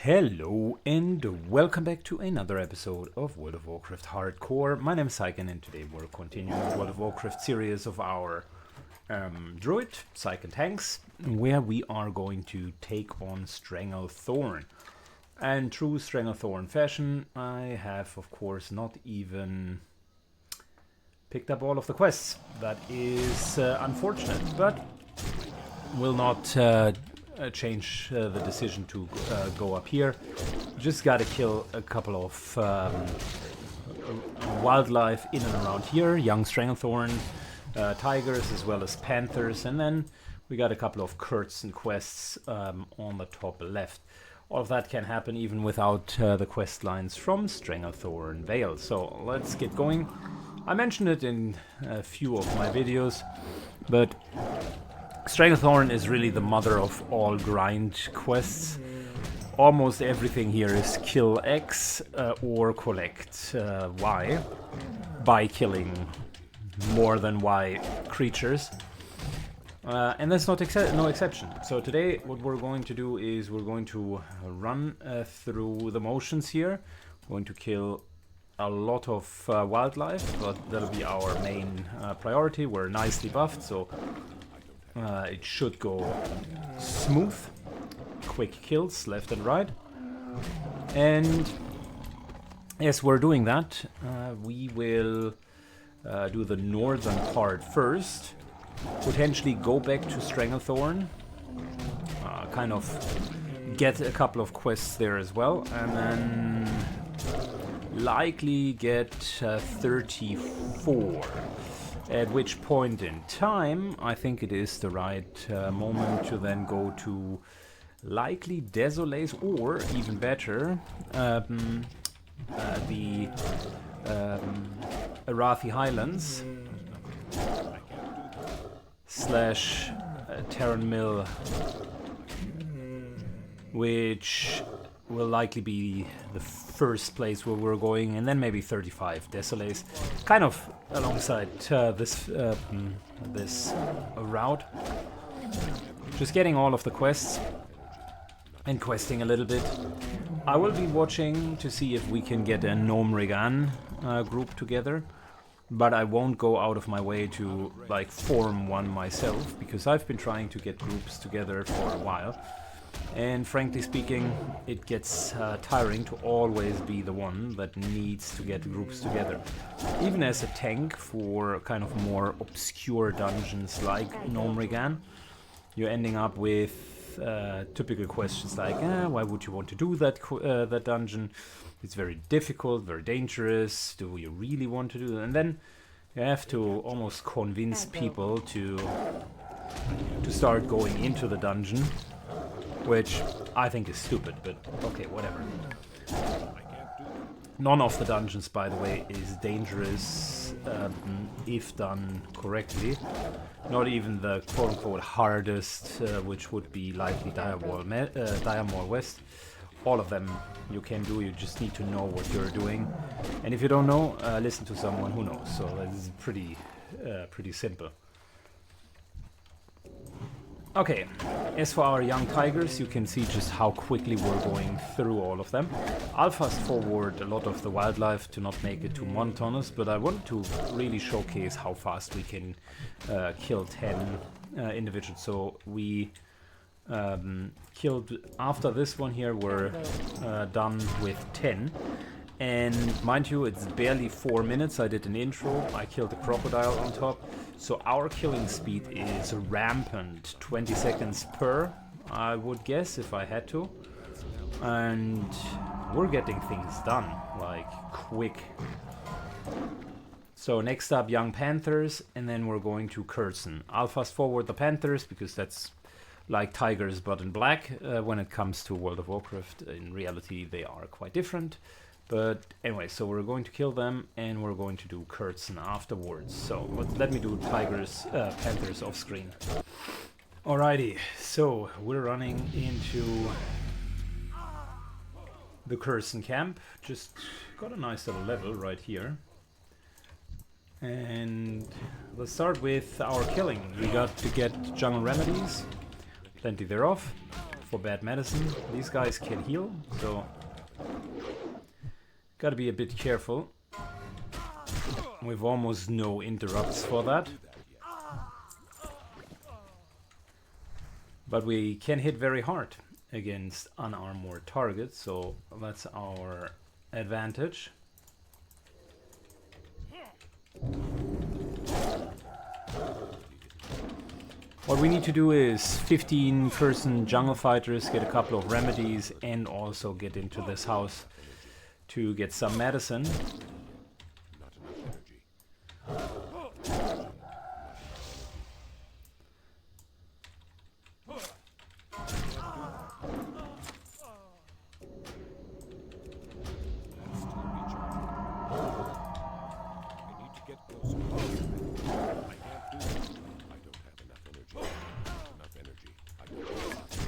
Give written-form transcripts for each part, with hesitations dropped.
Hello and welcome back to another episode of World of Warcraft Hardcore. My name is Syken and today we're continuing the World of Warcraft series of our Druid, Syken Tanks, where we are going to take on Stranglethorn. And true Stranglethorn fashion, I have of course not even picked up all of the quests. That is unfortunate, but will not change the decision to go up here. Just gotta kill a couple of wildlife in and around here, young Stranglethorn, tigers as well as panthers, and then we got a couple of curts and quests on the top left. All of that can happen even without the quest lines from Stranglethorn Vale. So let's get going. I mentioned it in a few of my videos, but Stranglethorn is really the mother of all grind quests. Almost everything here is kill X or collect Y by killing more than Y creatures. And that's no exception. So today what we're going to do is we're going to run through the motions here. We're going to kill a lot of wildlife, but that'll be our main priority. We're nicely buffed, so it should go smooth. Quick kills left and right. And as we're doing that, we will do the northern part first. Potentially go back to Stranglethorn. Kind of get a couple of quests there as well. And then likely get 34. At which point in time, I think it is the right moment to then go to likely Desolace, or even better, the Arathi Highlands slash Terran Mill, which will likely be the first place where we're going, and then maybe 35 Desolace, kind of alongside this route. Just getting all of the quests and questing a little bit. I will be watching to see if we can get a Gnome Regan group together, but I won't go out of my way to like form one myself, because I've been trying to get groups together for a while. And frankly speaking, it gets tiring to always be the one that needs to get groups together. Even as a tank for kind of more obscure dungeons like Gnome Regan, you're ending up with typical questions like, why would you want to do that dungeon? It's very difficult, very dangerous. Do you really want to do that? And then you have to almost convince people to start going into the dungeon, which I think is stupid, but okay, whatever. None of the dungeons, by the way, is dangerous if done correctly. Not even the quote-unquote hardest, which would be likely Direwall West. All of them you can do, you just need to know what you're doing. And if you don't know, listen to someone who knows. So that is pretty simple. Okay, as for our young tigers, you can see just how quickly we're going through all of them. I'll fast forward a lot of the wildlife to not make it too monotonous, but I want to really showcase how fast we can kill 10 individuals. So we killed, after this one here, we're done with 10. And mind you, it's barely 4 minutes. I did an intro, I killed a crocodile on top. So our killing speed is rampant, 20 seconds per, I would guess, if I had to. And we're getting things done, like, quick. So next up, young panthers, and then we're going to Curson. I'll fast forward the panthers, because that's like tigers but in black. When it comes to World of Warcraft, in reality they are quite different. But anyway, so we're going to kill them, and we're going to do Curtson afterwards. So let me do panthers off screen. Alrighty, so we're running into the Curson camp. Just got a nice little level right here. And let's start with our killing. We got to get jungle remedies, plenty thereof. for bad medicine. These guys can heal, so gotta be a bit careful. We've almost no interrupts for that. But we can hit very hard against unarmored targets, so that's our advantage. What we need to do is 15-person jungle fighters, get a couple of remedies, and also get into this house to get some medicine.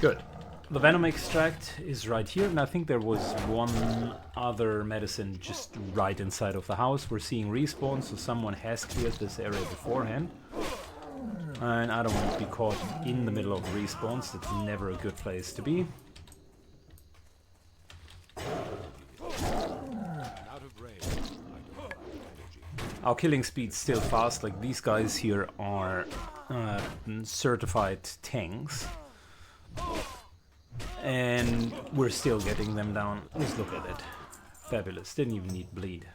Good. The venom extract is right here, and I think there was one other medicine just right inside of the house. We're seeing respawns, so someone has cleared this area beforehand. And I don't want to be caught in the middle of respawns. That's never a good place to be. Our killing speed's still fast. Like, these guys here are certified tanks. And we're still getting them down. Just look at it. Fabulous. Didn't even need bleed.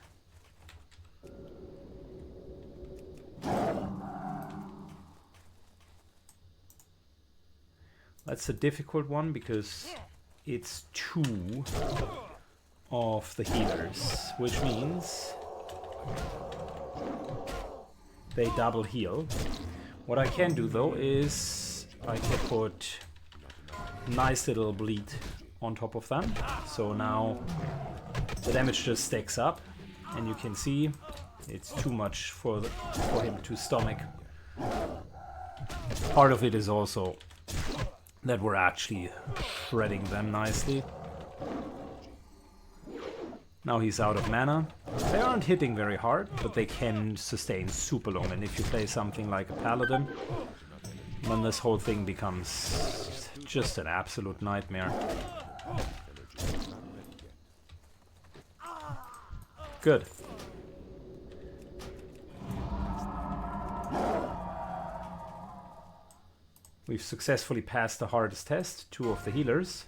That's a difficult one because it's 2 of the healers, which means they double heal. What I can do though is I can put nice little bleed on top of them, so now the damage just stacks up, and you can see it's too much for him to stomach. Part of it is also that we're actually shredding them nicely. Now he's out of mana. They aren't hitting very hard, but they can sustain super long, and if you play something like a paladin, then this whole thing becomes just an absolute nightmare. Good. We've successfully passed the hardest test, 2 of the healers,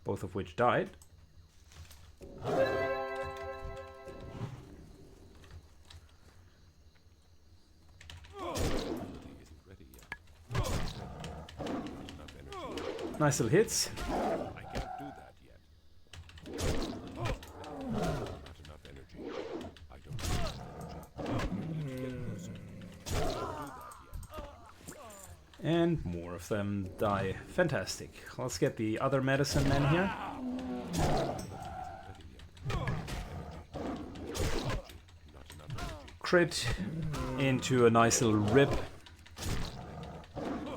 both of which died. Nice little hits. I can't do that yet. Not enough energy. I don't have energy. And more of them die. Fantastic. Let's get the other medicine men here. Crit into a nice little rip.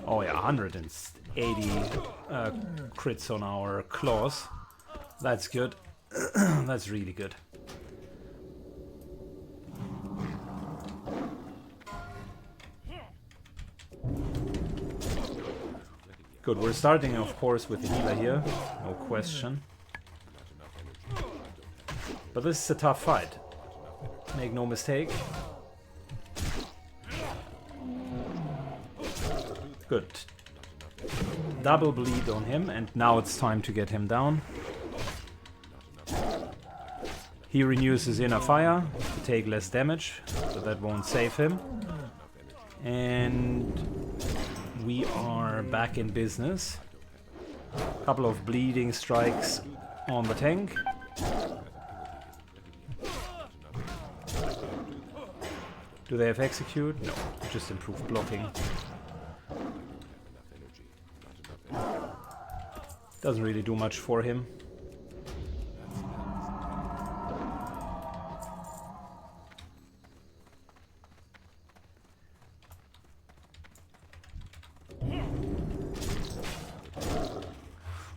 Oh yeah, 180 crits on our claws. That's good. That's really good. Good, we're starting of course with the healer here, no question. But this is a tough fight. Make no mistake. Good. Double bleed on him, and now it's time to get him down. He renews his inner fire to take less damage, so that won't save him. And we are back in business. A couple of bleeding strikes on the tank. Do they have execute? No, just improve blocking. Doesn't really do much for him.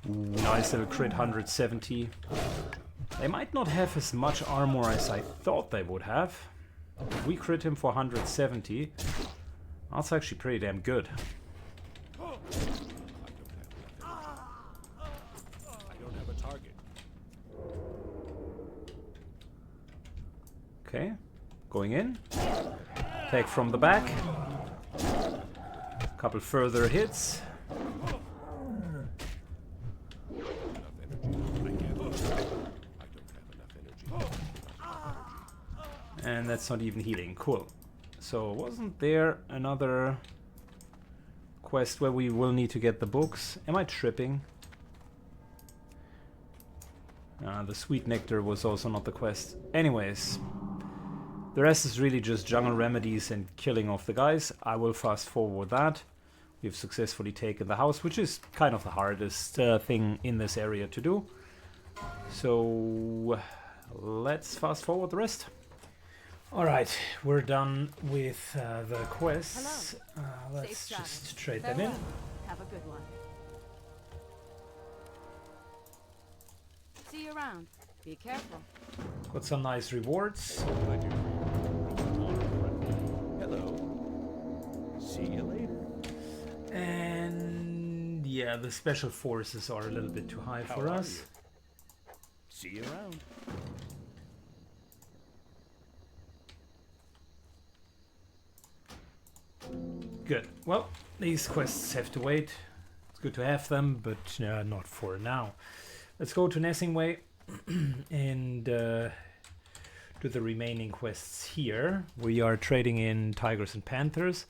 Nice little crit, 170. They might not have as much armor as I thought they would have. If we crit him for 170, that's actually pretty damn good. Going in. Attack from the back. Couple further hits. And that's not even healing. Cool. So wasn't there another quest where we will need to get the books? Am I tripping? The sweet nectar was also not the quest. Anyways, the rest is really just jungle remedies and killing off the guys. I will fast forward that. We've successfully taken the house, which is kind of the hardest thing in this area to do. So let's fast forward the rest. Alright, we're done with the quests. Let's just trade them in. Have a good one. See you around. Be careful. Got some nice rewards. Hello. See you later. And yeah, the special forces are a little bit too high for us. See you around. Good. Well, these quests have to wait. It's good to have them, but not for now. Let's go to Nessingway and do the remaining quests here. We are trading in tigers and panthers.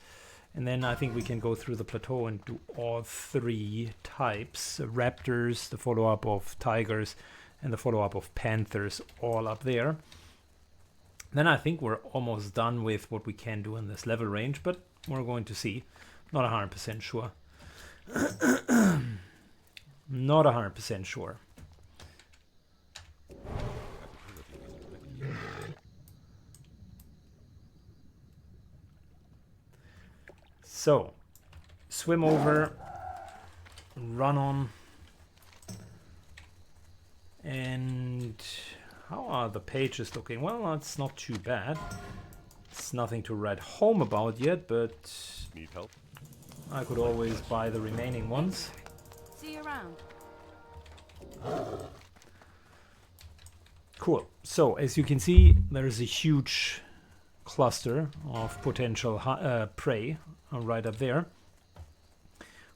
And then I think we can go through the plateau and do all three types. Raptors, the follow-up of tigers, and the follow-up of panthers, all up there. Then I think we're almost done with what we can do in this level range, but we're going to see. Not 100% sure. Not 100% sure. So, swim over, run on, and how are the pages looking? Well, that's not too bad. It's nothing to write home about yet, but Need help? I could always buy the remaining ones. See you around. Cool. So, as you can see, there's a huge cluster of potential prey right up there,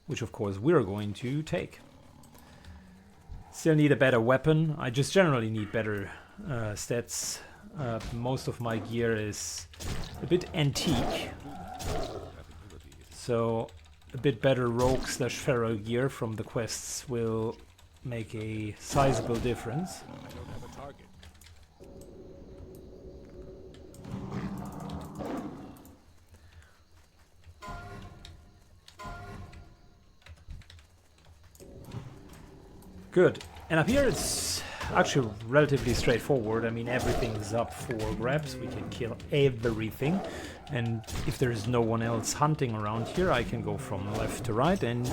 which of course we're going to take. Still need a better weapon. I just generally need better stats. Most of my gear is a bit antique, so a bit better rogue / feral gear from the quests will make a sizable difference. I don't have a target. Good. And up here it's actually relatively straightforward. I mean, everything's up for grabs. We can kill everything. And if there's no one else hunting around here, I can go from left to right and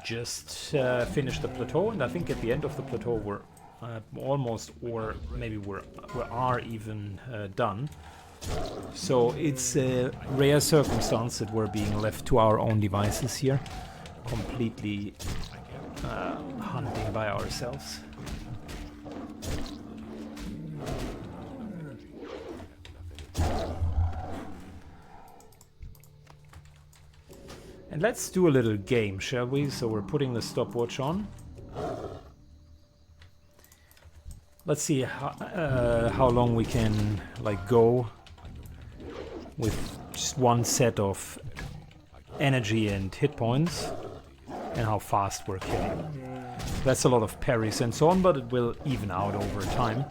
just finish the plateau. And I think at the end of the plateau we're almost, or maybe we are even done. So it's a rare circumstance that we're being left to our own devices here. Completely hunting by ourselves. And let's do a little game, shall we? So we're putting the stopwatch on. Let's see how long we can go with just one set of energy and hit points, and how fast we're killing. That's a lot of parries and so on, but it will even out over time.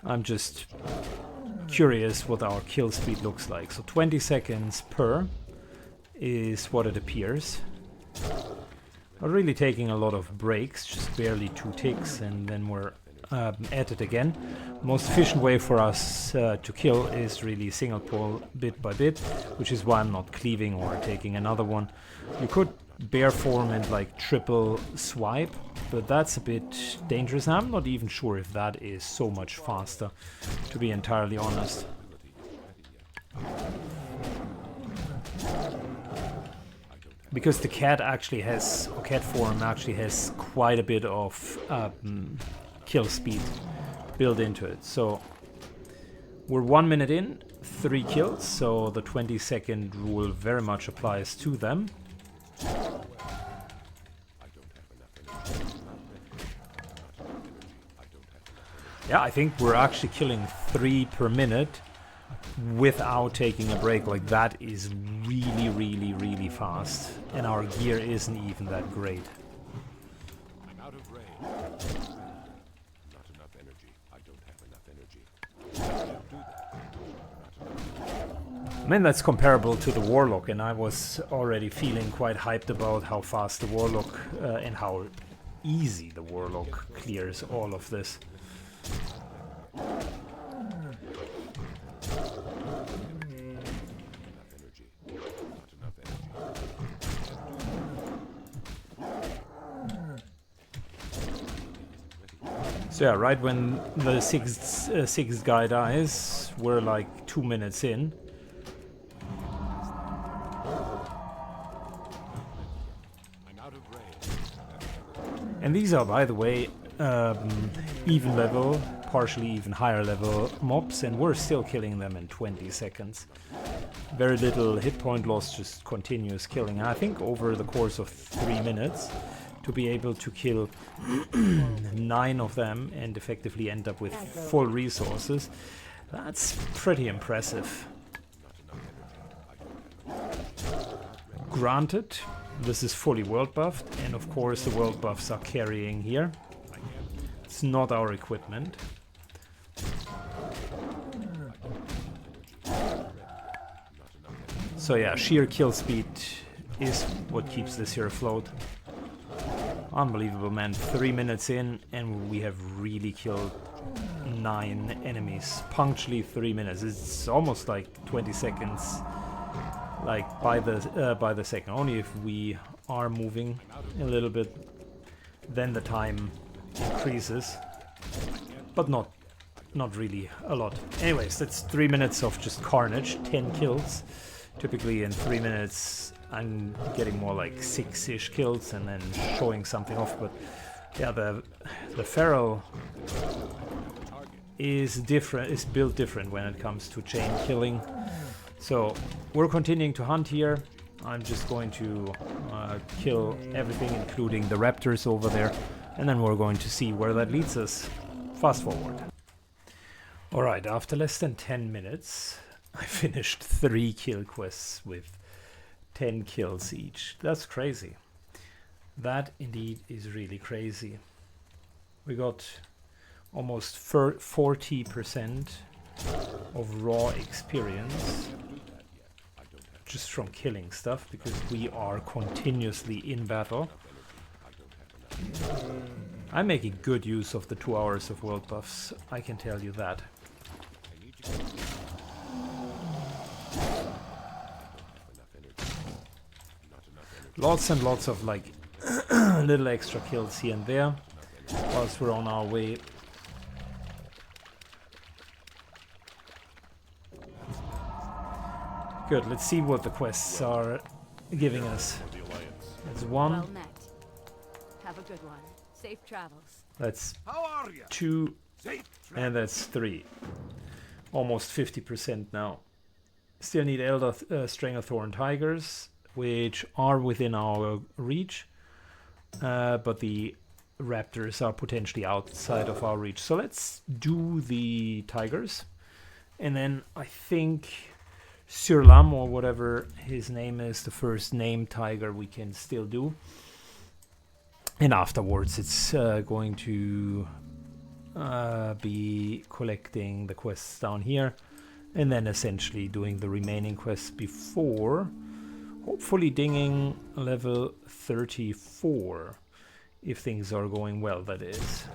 I'm just curious what our kill speed looks like. So 20 seconds per is what it appears. We're really taking a lot of breaks, just barely 2 ticks, and then we're at it again. Most efficient way for us to kill is really single pull bit by bit, which is why I'm not cleaving or taking another one. You could bear form and triple swipe, but that's a bit dangerous. And I'm not even sure if that is so much faster, to be entirely honest. Because the cat actually has, or cat form actually has quite a bit of kill speed built into it. So we're 1 minute in. 3 kills, so the 20-second rule very much applies to them. Yeah, I think we're actually killing 3 per minute without taking a break. Like, that is really, really, really fast. And our gear isn't even that great. I'm out of range. Not enough energy. I don't have enough energy. I can't do that. I mean, that's comparable to the Warlock, and I was already feeling quite hyped about how fast the Warlock and how easy the Warlock clears all of this. So yeah, right when the sixth guy dies, we're like 2 minutes in. And these are, by the way, even level, partially even higher level mobs, and we're still killing them in 20 seconds. Very little hit point loss, just continuous killing. And I think over the course of 3 minutes, to be able to kill 9 of them and effectively end up with full resources, that's pretty impressive. Granted, this is fully world buffed, and of course the world buffs are carrying here. It's not our equipment. So yeah, sheer kill speed is what keeps this here afloat. Unbelievable, man. 3 minutes in and we have really killed 9 enemies. Punctually 3 minutes. It's almost like 20 seconds, like by the second. Only if we are moving a little bit, then the time increases, but not really a lot. Anyways, that's 3 minutes of just carnage, 10 kills. Typically in 3 minutes I'm getting more like 6-ish kills and then showing something off, but yeah, the feral is different, is built different when it comes to chain killing. So we're continuing to hunt here. I'm just going to kill everything, including the raptors over there, and then we're going to see where that leads us. Fast forward. Alright, after less than 10 minutes, I finished 3 kill quests with 10 kills each. That's crazy. That indeed is really crazy. We got almost 40% of raw experience just from killing stuff, because we are continuously in battle. I'm making good use of the 2 hours of world buffs, I can tell you that. Lots and lots of like little extra kills here and there whilst we're on our way. Good, let's see what the quests are giving us. That's 1. Well met. Have a good one. Safe travels. That's 2. And that's 3. Almost 50% now. Still need Elder Stranglethorn Tigers, which are within our reach, but the raptors are potentially outside of our reach. So let's do the tigers, and then I think Surlam, or whatever his name is, the first named tiger, we can still do. And afterwards it's going to be collecting the quests down here, and then essentially doing the remaining quests before hopefully dinging level 34, if things are going well, that is.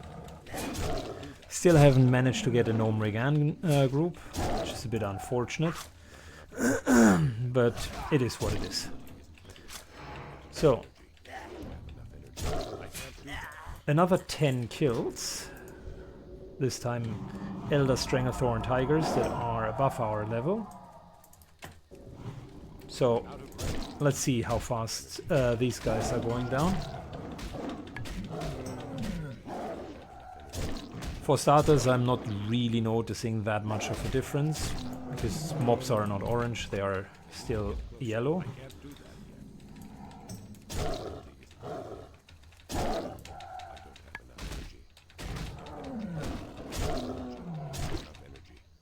Still haven't managed to get a Gnome Regan group, which is a bit unfortunate, but it is what it is. So, another 10 kills, this time Elder Stranglethorn Tigers that are above our level. So let's see how fast these guys are going down. For starters, I'm not really noticing that much of a difference, because mobs are not orange, they are still yellow. Can't do that. I don't have enough energy.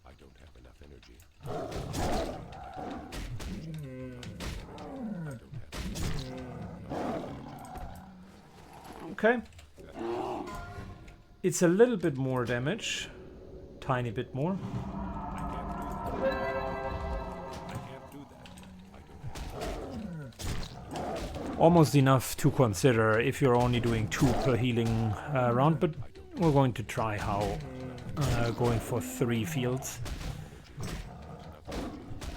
I don't have enough energy. Okay. It's a little bit more damage. Tiny bit more. Almost enough to consider if you're only doing 2 per healing round, but we're going to try how going for 3 fields.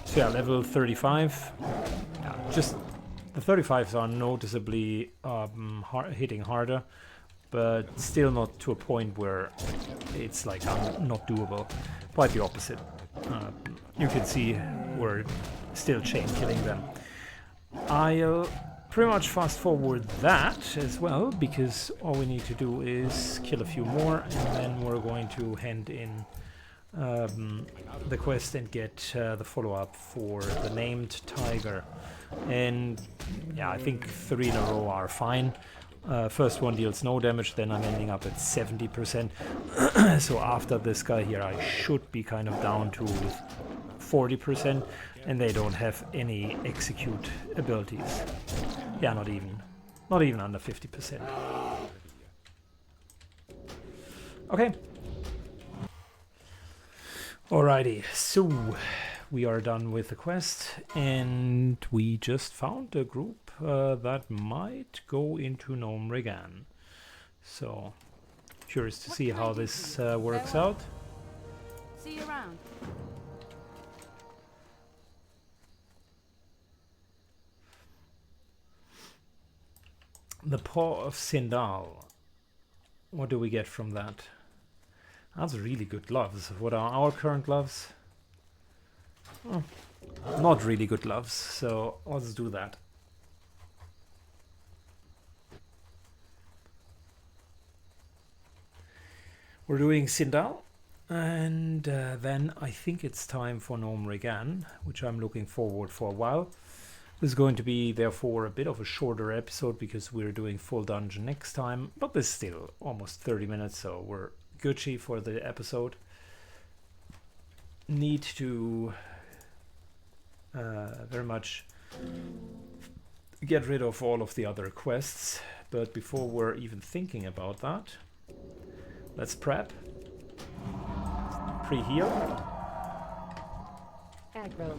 So yeah, level 35. Yeah, just the 35s are noticeably hitting harder, but still not to a point where it's like not doable. Quite the opposite. You can see we're still chain killing them. I'll pretty much fast forward that as well, because all we need to do is kill a few more, and then we're going to hand in the quest and get the follow-up for the named tiger. And yeah, I think 3 in a row are fine. First one deals no damage, then I'm ending up at 70%. So after this guy here, I should be kind of down to 40%, and they don't have any execute abilities. Yeah, not even under 50%. Okay. Alrighty, so we are done with the quest, and we just found a group that might go into Gnome Regan. So, curious to see how this works out. See you around. The Paw of Sindal. What do we get from that? That's really good gloves. What are our current gloves? Oh, not really good gloves, so let's do that. We're doing Sindal, and then I think it's time for Gnome Regan, which I'm looking forward for a while. This is going to be therefore a bit of a shorter episode because we're doing full dungeon next time, but this is still almost 30 minutes, so we're Gucci for the episode. Need to very much get rid of all of the other quests, but before we're even thinking about that, let's prep. Pre-heal. Aggro.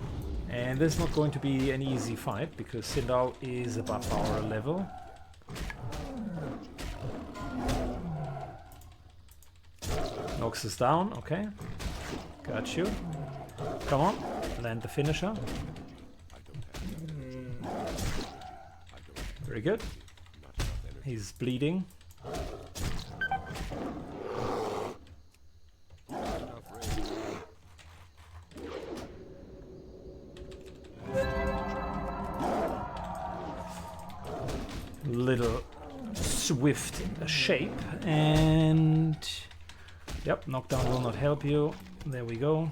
And this is not going to be an easy fight because Sindal is above our level. Knocks us down, okay. Got you. Come on, land the finisher. Very good. He's bleeding. Little swift shape, and yep, knockdown will not help you. There we go.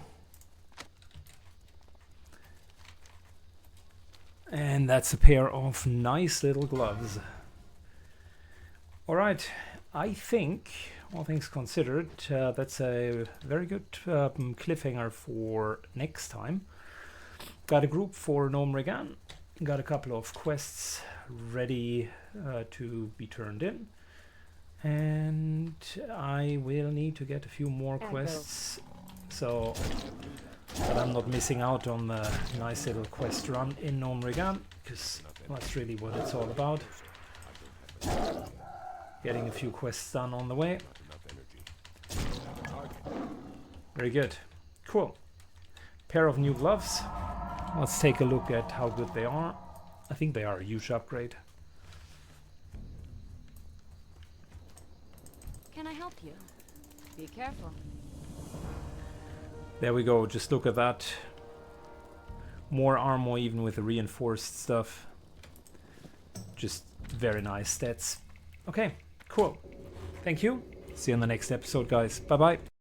And that's a pair of nice little gloves. Alright, I think, all things considered, that's a very good cliffhanger for next time. Got a group for Gnome Regan, got a couple of quests ready to be turned in, and I will need to get a few more quests so that I'm not missing out on the nice little quest run in Gnome Regan, because that's really what it's all about. Getting a few quests done on the way. Very good. Cool. Pair of new gloves. Let's take a look at how good they are. I think they are a huge upgrade. Can I help you? Be careful. There we go, just look at that. More armor even with the reinforced stuff. Just very nice stats. Okay, cool. Thank you. See you in the next episode, guys. Bye bye.